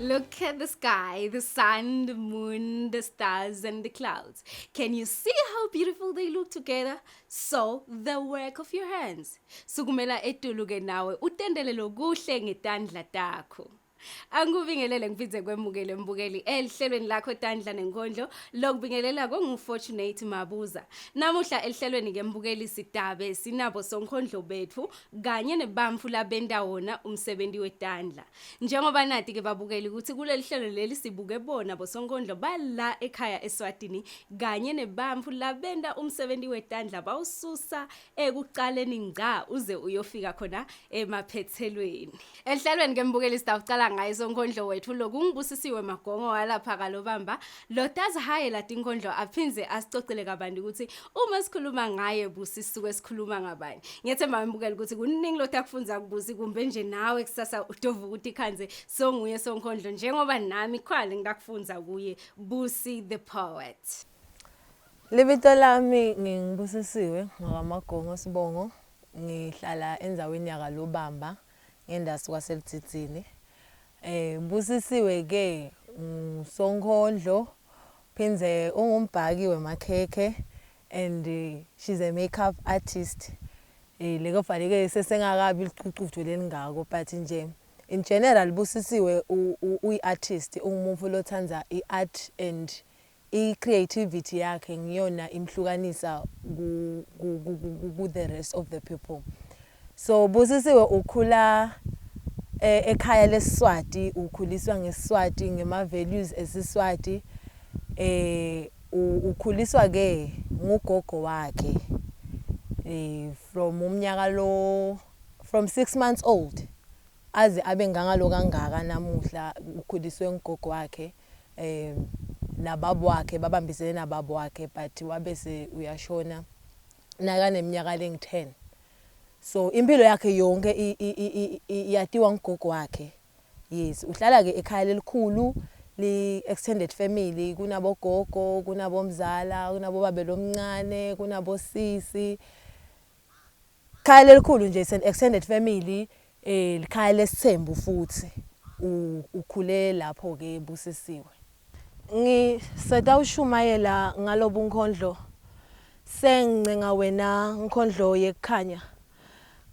Look at the sky, the sun, the moon, the stars, and the clouds. Can you see how beautiful they look together? So, the work of your hands. Sukumela etuluke nawe utendele lokuhle ngetandla takho. Angubingelele ngiphize kwemukele mbukeli elihlelweni lakho Tandla Nenkhondlo lokubingelela kongufortunate Mabuza. Namuhla elihlelweni ke mbukeli sidabe sinabo sonkondlo bethu kanye nebamfu labenda wona umsebenzi weTandla. Njengoba nathi ke babukeli ukuthi kuleli hlelo leli sibuke bona bosonkondlo bala ekhaya Eswatini kanye nebamfu labenda umsebenzi weTandla bawususa ekuqaleni ngca uze uyofika khona emaphethelweni. Elihlelweni ke mbukeli sitawucala ngayo sonkondlo wethu lokungibusisiwe magongo walapha kalobamba lotazi haye la tinkondlo aphinze asicocele kabanti ukuthi uma sikhuluma ngaye busisuke sikhuluma ngabani. Ngiyethemba mbukeli ukuthi kuningi lotakufunza kubusi kumbe nje nawe kusasa utovuka ukuthi khanze songuye sonkondlo njengoba nami khwale ngidakufunza kuye Busi the poet. Libito lami ngingibusisiwe ngamagongo Sibongo ngihlala enzaweni yakalobamba ngendasi kwaselithini. Busisiwe ke sonkondlo phinze ungumbhaki wemakhekhe and she's a makeup artist. Leko fanele sesengakabi licucuthu leningako but nje in general Busisiwe uyi-artist ungumuntu lothanza i-art and i-creativity yakhe ngiyona imhlukanisa ku the rest of the people. So Busisiwe ukhula ekhaya leSiswati, ukhuliswa ngeSiswati ngema-values esiswati. Ukhuliswa ke ngugogo wakhe from umnyaka lo from 6 months old aze abe ngangalo kangaka namuhla ukhuliswe ngugogo wakhe nababo wakhe babambisene nababo wakhe but wabese uyashona naka neminyaka lengi-10. So impilo yakhe yonke iyatiwa ngugogo wakhe. Yes, uhlala ke ekhaya lelikhulu li extended family, kunabo gogo, kunabo mzala, kunabo babelo omncane, kunabo sisi. Khaya lelikhulu nje an extended family, likhaya lesithembu futhi. Ukhule lapho ke Busisiwe. Ngisatawushumayela ngalobunkondlo. Sengincenga wena Nkhondlo yekhanya.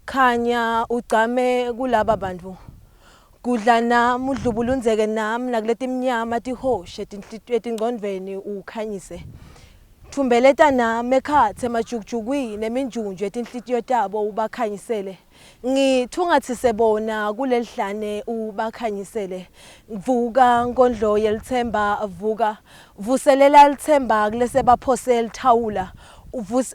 Khanya ugcame kulaba bantu. Kudla nami udlubulunzeke nami nakuleti minyama tihoshe etingcondweni ukhanyise. Thumbeleta nami ekhathe majukujukwini eminjunju etinhlitiyo tabo ubakhanyisele. Ngithungathise bona kulelihlane ubakhanyisele. Vuka Nkondlo yelithemba vuka. Vuselela lithemba kulese baphosela thawula.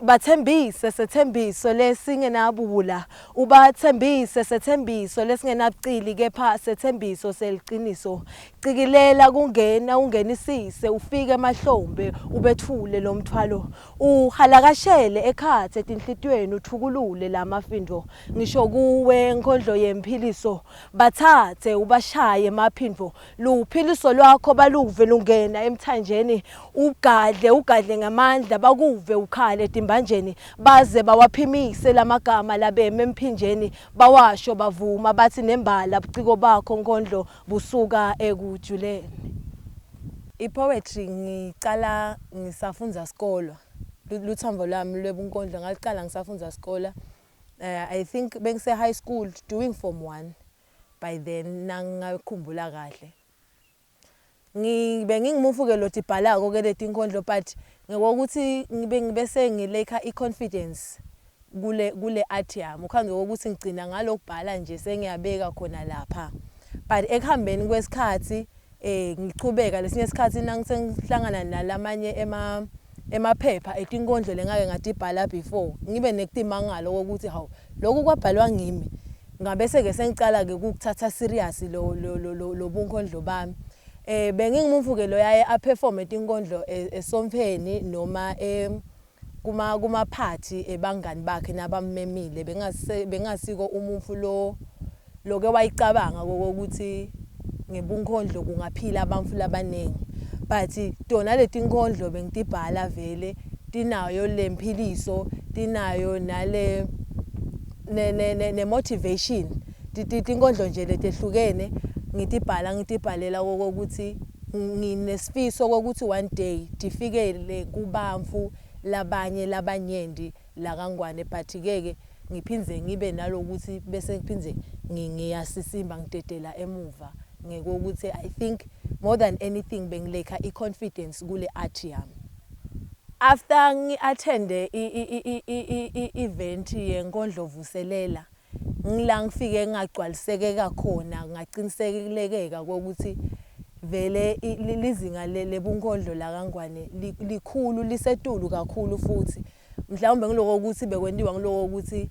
Bathembise sethembiso lesingenabula ubathembise sethembiso lesingenabucili kepha sethembiso seliqiniso cikilela kungena ungenisise ufike emahlombe ubethule lomthwalo uhalakashele ekhathe etinhlitweni uthukulule lamafindo ngisho kuwe Nkondlo yemphiliso bathathe ubashaye emaphindvo luphiliso lwakho baluve lungena emthanjeni ugadle ngamandla bakuve ukhale etimbanjeni baze bawaphimise lamagama labeme emphinjeni bawasho bavuma bathi nembala buciko bakho Nkondlo busuka ekujuleni. I-poetry ngicala ngisafundza sikolo. Luthambo lwami lwebunkondlo ngaliqala ngisafundza sikolo. I think bengise high school doing form 1 by then nangikhumbula kahle. Bengingimufuke lothi bhalako ke leti inkondlo but ngokuthi ngibese ngilekha i-confidence kule art yami ukhange ukuthi ngicina ngalokubhala nje sengiyabeka khona lapha but ekuhambeni kwesikhathi ngichubeka lesinye isikhathi nangisengihlangana nalamanye emaphepha etinkondlo lengake ngatibhala before ngibe nekutimangalo ukuthi hawu lokhu kwabhalwa ngimi ngabese ke sengicala ke ukuthatha serious lo bunkondlo bami. Bengingimufuke lo yaye aperform etinkondlo esompheni noma kuma party ebangani bakhe nabamemile bengasiko umufu lo ke wayicabanga ukuthi ngebunkondlo kungaphila abamfu labanengi but tona leti inkondlo bengitibhala vele tinayo lemphiliso tinayo nale ne motivation tinkondlo nje letehlukene ngitibhalela ukuthi nginesifiso ukuthi one day difikele kubamfu labanye labanyendi la kaNgwane, but ke ngiphindze ngibe nalokuthi bese kuphindze ngiyasisimba ngidedela emuva ngokuthi I think more than anything bengilekha iconfidence kule art yami. After ngi-attende i-event yenkondlo vuselela ngila ngifike ngagcwaliseke kakhona ngaqinisekelekeka ukuthi vele lizinga lebunkondlo la kaNgwane likhulu lisetulu kakhulu futhi mhlawumbe ngiloko ukuthi bekwentiwa ngiloko ukuthi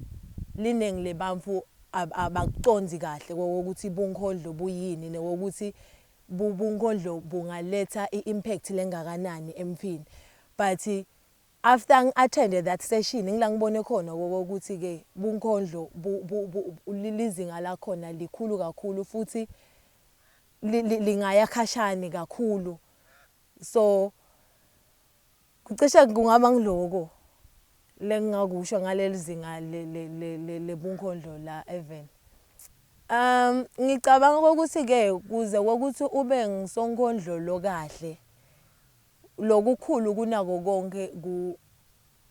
linengi lebamfu abakuconzi kahle ukuthi bunkondlo buyini newokuthi bunkondlo bungaletha iimpact lengakanani emphini. But after ngi-attended that session ngila ngibone khona ukuthi ke bunkondlo lizinga lakhona likhulu kakhulu futhi lingaya khashani kakhulu. So kucishe kungaba ngiloko lengakusho ngaleli zinga lebunkondlo la even. Ngicabanga ukuthi ke kuze ukuthi ube ngisonkondlo lokahle lokukhulu kunako konke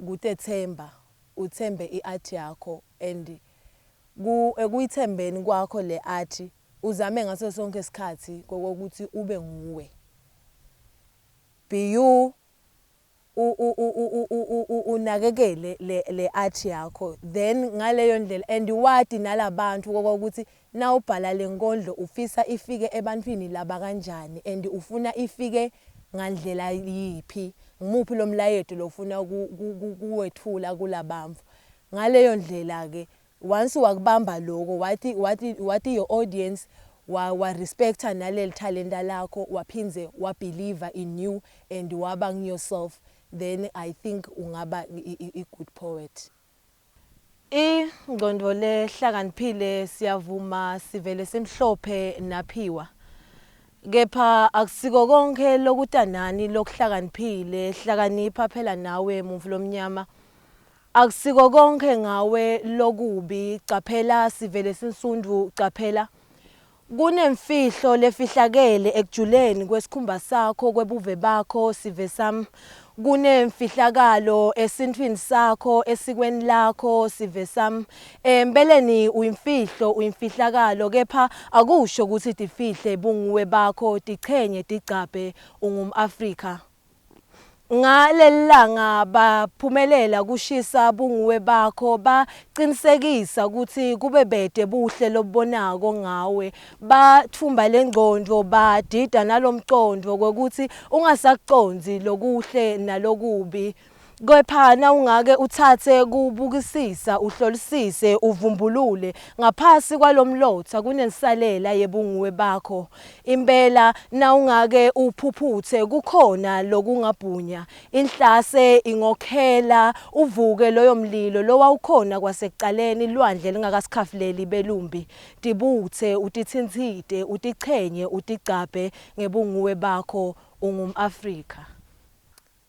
kutethemba uthembe iart yakho and ekuyithembeni kwakho le art uzame ngaso sonke isikhathi kokuthi ube nguwe. Be you unakekele le art yakho then ngaleyo ndlela and wadi nalabantu kokuthi na ubhala lenkondlo ufisa ifike ebantwini laba kanjani and ufuna ifike ngandlela yipi ngimuphi lo mlayeto lofuna kuwethula kulabamfu ngaleyo ndlela ke once wakubamba lokho wathi your audience wa respecta naleli talenta lakho waphinze wa believer in you and waba yourself, then I think ungaba a good poet. Ingqondo lehlakaniphile siyavuma sivele simhlophe naphiwa. Kepha akusiko konke lokutanani lokuhlakaniphile hlakanipha phela nawe muvu lomnyama. Akusiko konke ngawe lokubi caphela sivele sinsundu caphela. Kunemfihlo lefihlakele ekujuleni kwesikhumba sakho kwebuve bakho sive sami. Kunemfihlakalo esintwini sakho esikweni lakho sive sami. Empeleni uyimfihlakalo kepha akusho ukuthi difihle bunguwe bakho tichenye ticaphe ungumAfrika. Ngalelanga baphumelela kushisa bunguwe bakho baqinisekisa ukuthi kube bede buhle lobonako ngawe bathumba lengqondo badida nalomqondo ukuthi ungasaconzi lokuhle nalokubi. Kepha na ungake uthathe kubukisisa uhlolisise uvumbulule ngaphasi kwalomlotha kunensalela yebunguwe bakho. Impela na ungake uphuphuthe kukhona lokungabhunya inhlase ingokhela uvuke loyo mlilo lo wawukhona kwasekuqaleni lwandle lingakasikhafuleli belumbi dibuthe utithinthide utichenye uticaphe ngebunguwe bakho ungumAfrika.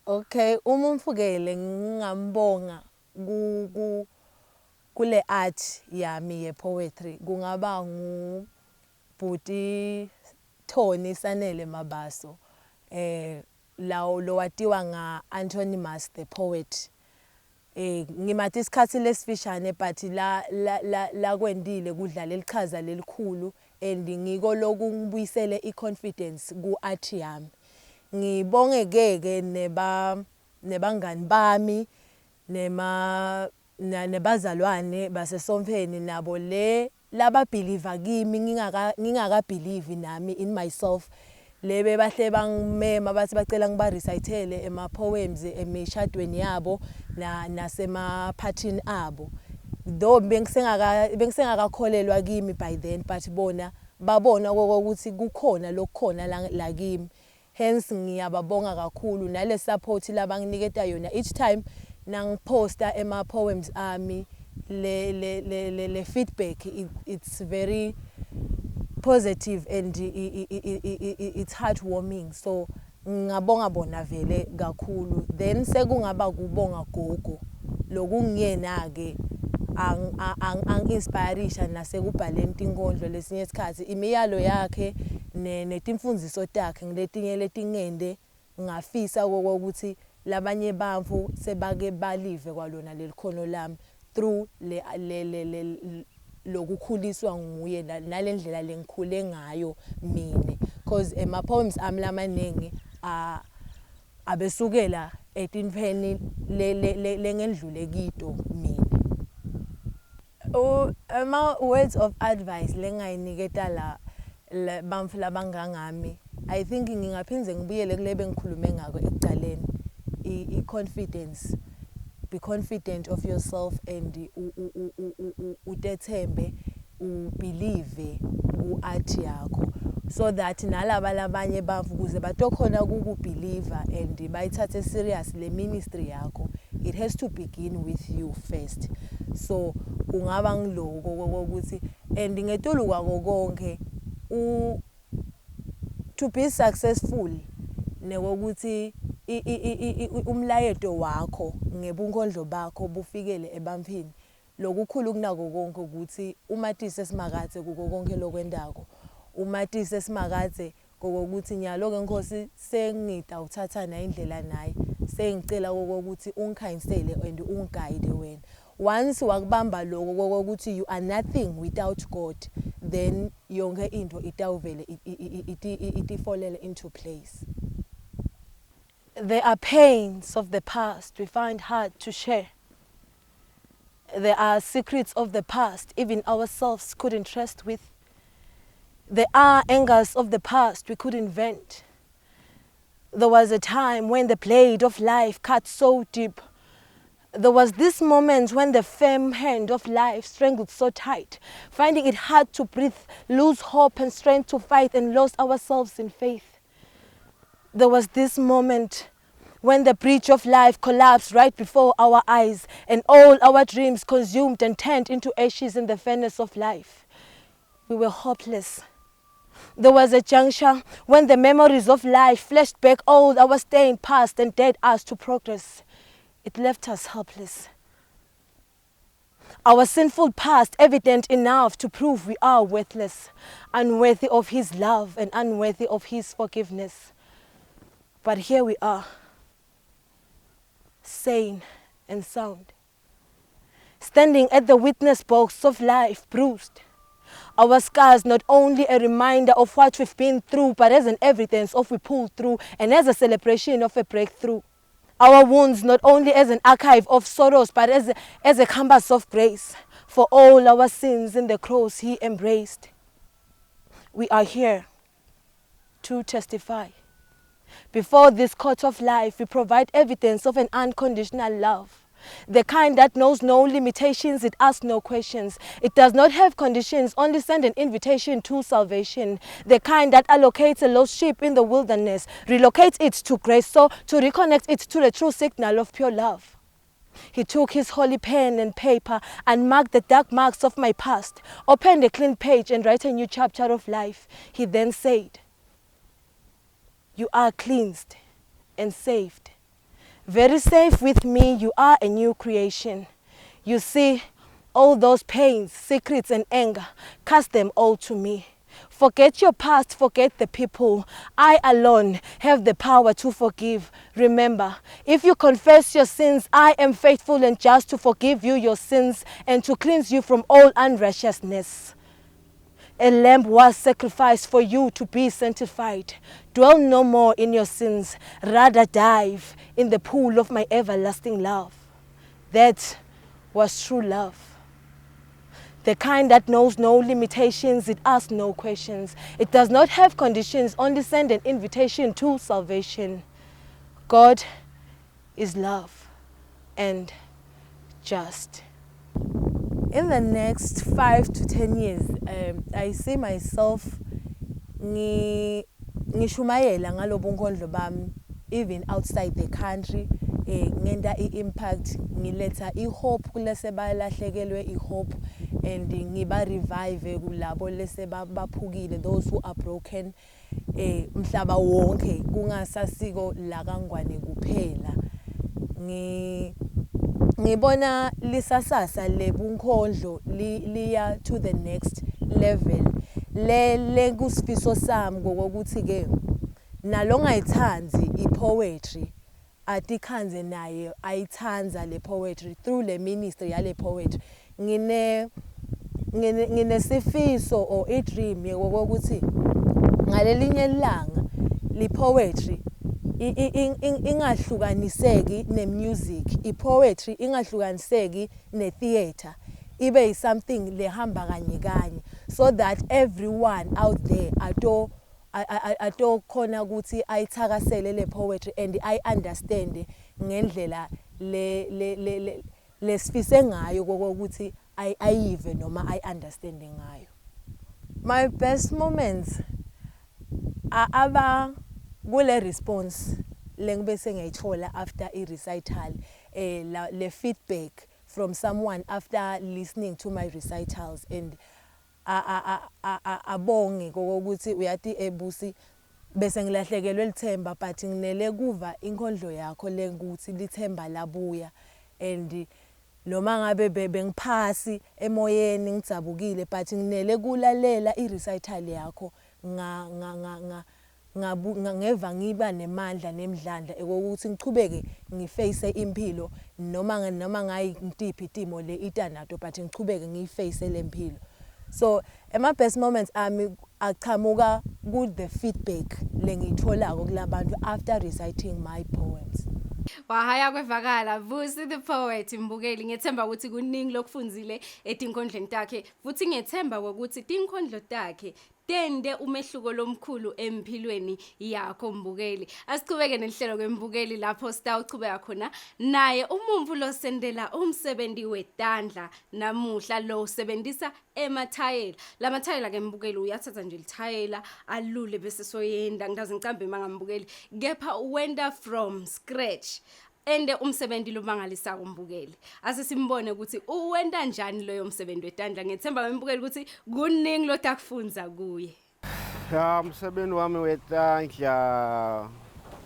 Okay, umfukele ngingambonga kule art yami ye poetry kungaba ngubhuti Thoni Sanele Mabaso lawo lowatiwa nga-Anonymous the poet. Ngimathi isikhathi lesifishane but la kwendile kudlala lichaza lelikhulu and ngiko lokungibuyisele iconfidence ku-art yami. Ngibonge ke nebangani bami nebazalwane basesompheni nabo laba believer kimi ngingaka believe nami in myself lebe bahle bangimema bathi bacela ngiba recitele ema poems emishadweni yabo nasema phathini abo, though bengisengakakholelwa kimi by then but bona babona ukuthi kukhona lokukhona la kimi. Hence ngiyababonga kakhulu nale support labanginiketa yona each time nangiposta ema poems ami le feedback it's very positive and it's heartwarming, so ngabonga bona vele kakhulu. Then sekungaba kubonga gogo lokungiyena ke ang-inspirisha nasekubhaleni tinkondlo lesinye isikhathi imiyalo yakhe netimfundiso takhe ngiletinye letingende ngafisa ukuthi labanye bantfu sebake balive kwalona lelikhono lami through lokukhuliswa nguye nalendlela lengikhule ngayo mina because ema poems ami lamaningi abesukela etintfweni lengendlule kito mina. Ama words of advice lengayiniketa la bantfu labangangami I think ngingaphindze ngibuyele kule bengikhulume ngako ekucaleni i-confidence. Be confident of yourself and utethembe ubelieve ku-art yakho so that nalaba labanye bantfu kuze batokhona ukubeliever and bayithathe serious le ministry yakho it has to begin with you first. So kungaba ngiloko kokuthi and ngetulu kwako konke to be successful nekokuthi umlayeto wakho ngebunkondlo bakho bufikele ebantwini lokukhulu kunako konke ukuthi umatise simakathe kuko konke lokwendako umatise simakathe kokuthi nyalo ke Nkosi sengita uthathana indlela naye sengicela ukuthi ungikhanyisele and ungiguide wena once wakubamba lokho kokuthi you are nothing without God then yonke into itawuvele itifolele into place. There are pains of the past we find hard to share. There are secrets of the past even ourselves couldn't trust with. There are angers of the past we couldn't vent. There was a time when the blade of life cut so deep. There was this moment when the firm hand of life strangled so tight, finding it hard to breathe, lose hope and strength to fight and lost ourselves in faith. There was this moment when the bridge of life collapsed right before our eyes and all our dreams consumed and turned into ashes in the furnace of life. We were hopeless. There was a juncture when the memories of life flashed back all our stained past and dared us to progress. It left us helpless. Our sinful past evident enough to prove we are worthless, unworthy of His love and unworthy of His forgiveness. But here we are, sane and sound, standing at the witness box of life bruised. Our scars not only a reminder of what we've been through, but as an evidence of we pulled through and as a celebration of a breakthrough. Our wounds not only as an archive of sorrows, but as a canvas of grace for all our sins in the cross He embraced. We are here to testify. Before this court of life, we provide evidence of an unconditional love. The kind that knows no limitations, it asks no questions. It does not have conditions, only send an invitation to salvation. The kind that allocates a lost sheep in the wilderness, relocates it to grace, so to reconnect it to the true signal of pure love. He took His holy pen and paper and marked the dark marks of my past, opened a clean page and write a new chapter of life. He then said, "You are cleansed and saved. Very safe with me, you are a new creation. You see, all those pains, secrets and anger, cast them all to me. Forget your past, forget the people. I alone have the power to forgive. Remember, if you confess your sins, I am faithful and just to forgive you your sins and to cleanse you from all unrighteousness. A lamb was sacrificed for you to be sanctified. Dwell no more in your sins, rather dive in the pool of my everlasting love." That was true love. The kind that knows no limitations, it asks no questions. It does not have conditions, only send an invitation to salvation. God is love and just. In the next 5 to 10 years, I see myself ngishumayela ngalobunkondlo bami even outside the country, ngenda impact ngiletha ihope kulese balahlekelwe ihope and ngiba revive kulabo lese baphukile, those who are broken mhlaba wonke kungasasiko la kaNgwane kuphela. ngibona lisasasa lebunkondlo liya to the next level le kusifiso sami ngokuthi ke nalongayithanzi ipoetry atikhanze naye ayithanza le poetry through le ministry yale poetry ngine sifiso or a dream yokuthi ngalelinye ilanga li poetry ingahlukaniseki nemusic ipoetry ingahlukaniseki netheater ibe something lehamba kanye kanye so that everyone out there ato khona ukuthi ayithakasele le poetry and I understand ngendlela lesifise ngayo ukuthi ayive noma I understand ngayo. My best moments aba kule response lengibe sengiyithola after I recital le feedback from someone after listening to my recitals and abonge ukuthi uyathi ebusi bese ngilahlekelwe lithemba but nginele kuva inkondlo yakho lengukuthi lithemba labuya and noma ngabe bengiphasi emoyeni ngijabukile but nginele kulalela irecital yakho ngeva ngiba nemandla nemidlandla ekokuthi ngichubeke ngiface impilo noma ngayintiphi itimo le itanato but ngichubeke ngiface lempilo. So my best moments aqhamuka good the feedback lengitholako kulabantu after reciting my poems. Wahaya kwevakala Vusi the poet Mbukeli ngethemba ukuthi kuningi lokufunzile etinkondleni takhe futhi ngethemba ukuthi tinkondlo takhe tende umehluko lomkhulu empilweni yakho Mbukeli. Asiqhubeke nelihlelo kwembukeli lapho sitawuchubeka khona naye umumvu lo sendela umsebenzi weTandla namuhla lo usebenzisa emathayela. Lamathayela ke Mbukeli uyathatha nje lithayela alule bese soyenda ngidazi ngicambe mangambukeli kepha wenda from scratch. Ende umsebenzi lo mangalisako Mbukeli ase simbone ukuthi uwenda njani loyo msebenzi weTandla ngethemba ngembukeli ukuthi kuningi lo takufunza kuye. Ya umsebenzi wami weTandla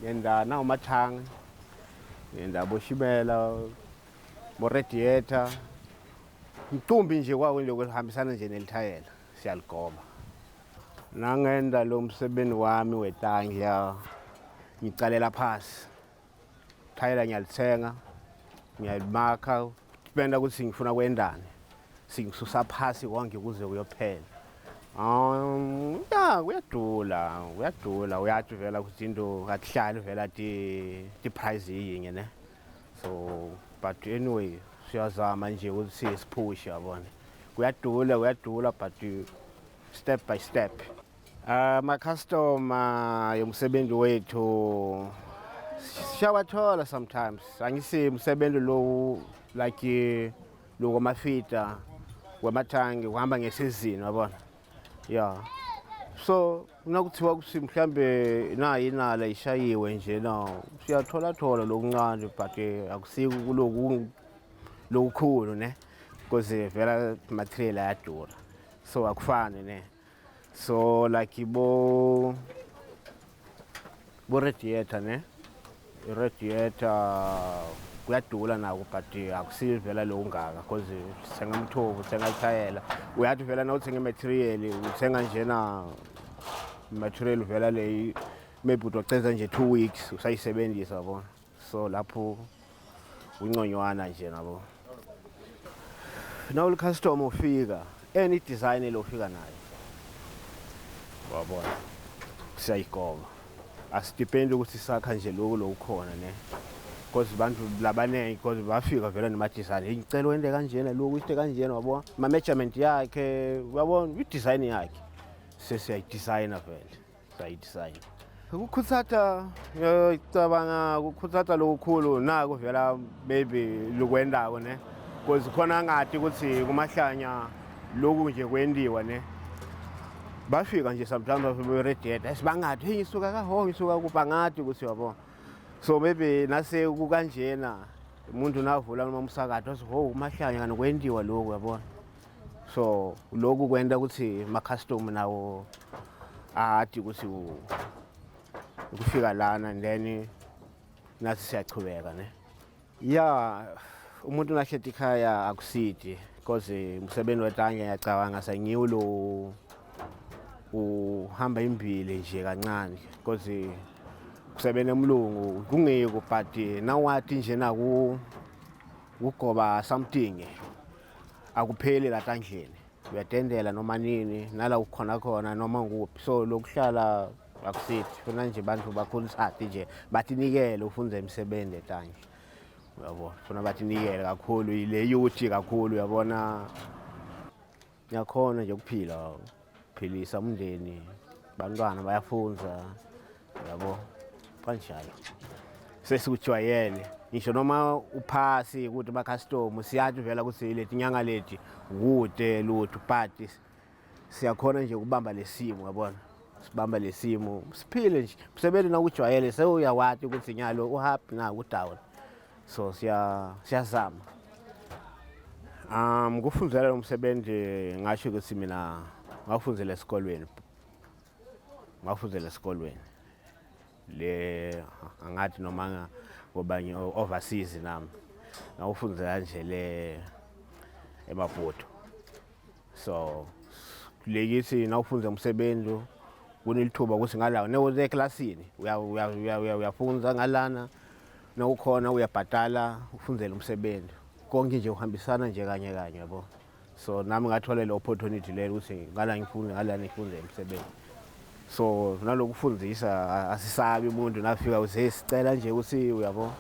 yenda na umathanga yenda boshibela bo radiator mcumbi nje kwawo nje ukuhambisana nje nelithayela siyaligoba nangenda lo msebenzi wami weTandla ngicalela phasi thayela ngiyalithenga ngiyalimakha dependa ukuthi ngifuna kwendani singisusa phasi konke kuze kuyophela ya kuyadula uyathi vela ukuthi into akuhlali vela ti price yinye ne so but anyway siyazama nje ukuthi siphushe yabona kuyadula but step by step my customer yomsebenzi wethu siyawathola sometimes angisi umsebenzi lo like lo kwamafita kwamathangi uhamba ngesizini yabona yeah so nakuthiwa kuthi mhlambe inala ishayiwe nje no siyathola lokuncane but akusiki lokukhulu ne because vela material ayadura so akufani ne so like bo radiator ne iradiator kuyadula nako but akusivela lo ungaka because senga umthovu senga ithayela uyathi vela na uthenga material uthenga njena material vela le maybe utoceza nje 2 weeks usayisebenzisa yabo so lapho unconywana nje nabo now customer ufika any design lofika nayo wabona siyayigoba asidipendi ukuthi sakha nje lokukhona ne because bantu labanenge because bafika vela nemadesign ngicela wende kanjena lokhu iste kanjena wabona ma measurement yakhe uyabona idesign yakhe sesiyayidesigna vele sayidesign ukukhuthata ngicabanga ukukhuthata lokukhulu nako vela maybe lokwendako ne because khona ngathi ukuthi kumahlanya lokhu nje kwendiwa ne bafika nje sometimes be radiator sibangathi hey ngisuka kaho ngisuka kubangathi ukuthi yabo so maybe nase kukanjena umuntu navula noma umsakazo athi ho umahlanya kana kwendiwa lokho yabona so lokhu kwenda ukuthi ma customer nawo athi ukuthi ukufika lana and then nathi siyachubeka ne yeah umuntu nakhetha ikhaya akusidi because umsebenzi wetanga ngiyacabanga sengiwo lo uhamba imbili nje kancane because kusebenza umlungu kungeko but nawathi nje naku ugoba something akupheli la tandleni uyatendela noma nini nala ukhona khona noma nguphi so lokuhlala akusidi funa nje bantu bakhonisati nje bathinikele ufunze imisebenzi etandla uyabo funa bathinikele kakhulu ile youth kakhulu uyabona ngiyakhona nje ukuphila philisa umndeni bantwana bayafunza yabo kanjalo sesikujwayele ngisho noma uphasi ukuthi ba customer siyathi vela ukuthi leti nyanga leti kude lutho but siyakhona nje ukubamba lesimo yabona sibamba lesimo siphile nje msebenzi na ukujwayele sewuyawathi ukuthi nyalo uhappy na udown so siyazama kufundzela umsebenzi ngasho ukuthi mina ngafundzela esikolweni le angathi noma ngobanye overseas nami ngawufundzela nje le emabhodo so lekithi nawufunza umsebenzi kunelithuba ukuthi ngalawo newuze eklasini uyafunza ngalana nawukhona uyabhadala ufundzela umsebenzi konke nje uhambisana nje kanye yabo so nami ngathola le opportunity le ukuthi ngala ngifunde umsebenzi so nalokufundisa asisabi umuntu nafika usicela nje ukuthi uyabo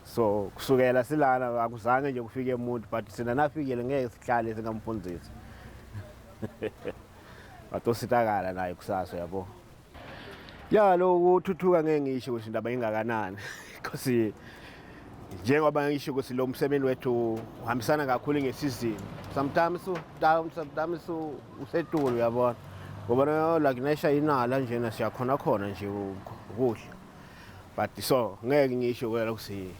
so kusukela silana akuzange nje kufike umuntu but sina nafikile ngeke sihlale singamfundisi batositakala naye kusasa yabo ya lo uthuthuka ngeke ngisho ukuthi indaba ingakanani because njengoba ngisho ukuthi lo msebenzi wethu uhambisana kakhulu ngesizini sometimes down sometimes usetulu yabona ngoba like nesha inala njena siyakhona khona nje ukudla but so ngeke ngisho kwela ukuthi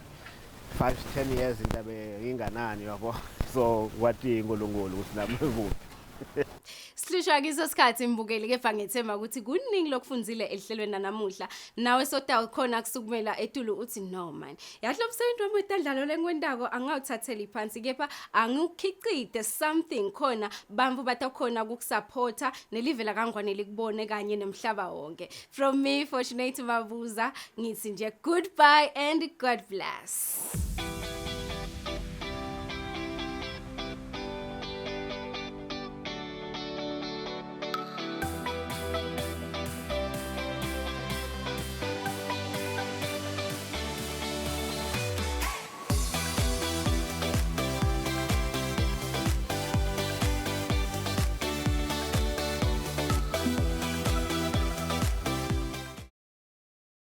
5-10 years indaba inganani yabo so kwathi inkulunkulu ukuthi nami kuphi Sihlushwa kiso sikhathi mbukeli kepha ngethemba ukuthi kuningi lokufundzile elihlelweni nanamuhla nawe soda khona kusukumela etulu uthi no man yahlo umsebenzi wami wetandlalo lenkwendako angawuthathela iphansi kepha angukhicide something khona bamvu batakhona ukusupporta nelive la kangwane likubone kanye nemhlaba wonke from me Fortunate Mabuza ngithi nje goodbye and God bless.